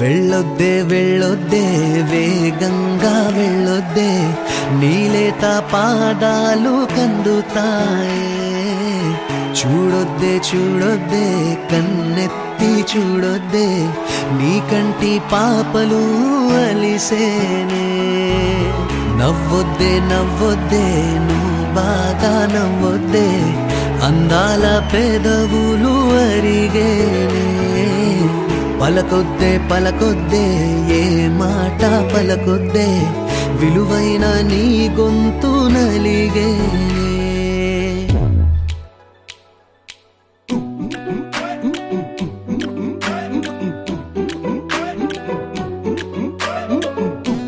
వెళ్ళొద్దే వెళ్ళొద్దే వేగంగా వెళ్ళొద్దే నీలేత పాదాలు కందుతాయే చూడొద్దే చూడొద్దే కన్నెత్తి చూడొద్దే నీ కంటి పాపలు అలిసేనే నవ్వొద్దే నవ్వొద్దే నువ్వు బాగా నవ్వొద్దే అందాల పెదవులు అరిగేనే పలకొద్దే పలకొద్దే ఏ మాట పలకొద్దే విలువైన నీ గొంతు నలిగేనే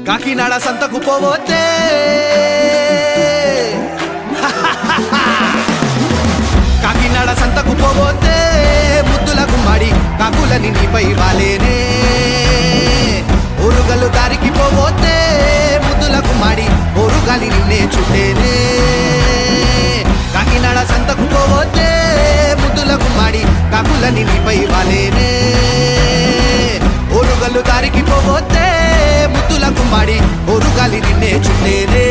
కాకినాడ సంతకు పోవొద్దే కాకినాడ సంతకు పోవొద్దే ముద్దుల గుమ్మడి కాకులని నీపై వాలేనే ఓరుగల్లు దారికి పోవొద్దే ముద్దుల గుమ్మడి ఓరుగాలి నిన్నే చుట్టేనే కాకినాడ సంతకు పోవొద్దే ముద్దుల గుమ్మడి కాకులని నీపై వాలేనే ఓరుగల్లు దారికి పోవొద్దే ముద్దుల గుమ్మడి ఓరుగాలి నిన్నే చుట్టేనే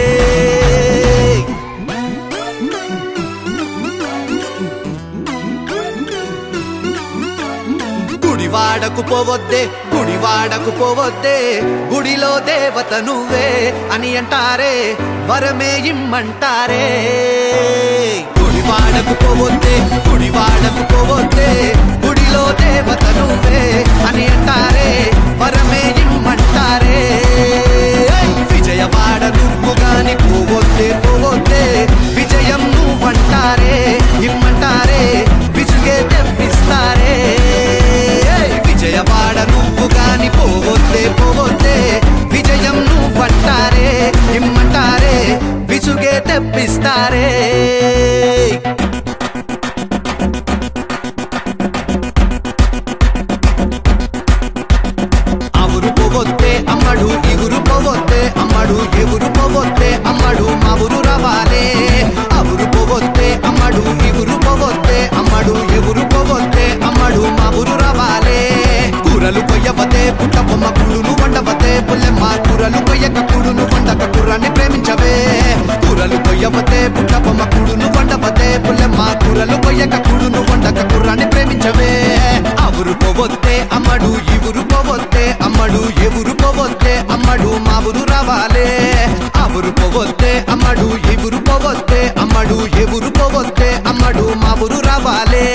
గుడివాడకు పోవొద్దే గుడివాడకు పోవొద్దే గుడిలో దేవత నువ్వే అని అంటారే వరమే ఇమ్మంటారే గుడివాడకు పోవొద్దే గుడివాడకు పోవొద్దే గుడిలో దేవత నువ్వే అని అంటారే వరమే ఇమ్మంటారే విజయవాడ నువ్వు గాని పోవొద్దే పోవొద్దే విజయం నువ్వంటారే ఇమ్మంటారే విసుగే తెప్పిస్తారే విజయవాడ నువ్వు గాని పోవొద్దే పోవొద్దే విజయం నువ్వంటారే ఇమ్మంటారే విసుగే తెప్పిస్తారే అవురు పోవొద్దే అమ్మడు ఇగురు పోవొద్దే అమ్మడు ఎవరు పోవొద్దే అమ్మడు మా ఊరు రావాలే అవురు పోవొద్దే అమ్మడు ఇగురు పోవొద్దే అమ్మడు ఎవరు పోవొద్దే అమ్మడు మా ఊరు రావాలే కూరలు కొయ్యవతే పుట్ట బొమ్మ కుడును వండవతే పుల్లెమ్మ కూరలు కొయ్యక కుడును వండక కుర్రాన్ని ప్రేమించవే కూరలు కొయ్యవతే పుట్ట బొమ్మ కుడును వండవతే పుల్లెమ్మ కూరలు కొయ్యక కుడును వండక కుర్రాన్ని ప్రేమించవే అవురు పోవొద్దే అమ్మడు ఇవురు పోవొద్దే అమ్మడు ఎవరు పోవొద్దే అమ్మడు మా ఊరు రావాలే అవురు పోవొద్దే అమ్మడు ఇవురు పోవొద్దే అమ్మడు ఎవరు పోవొద్దే అమ్మడు మా ఊరు రావాలే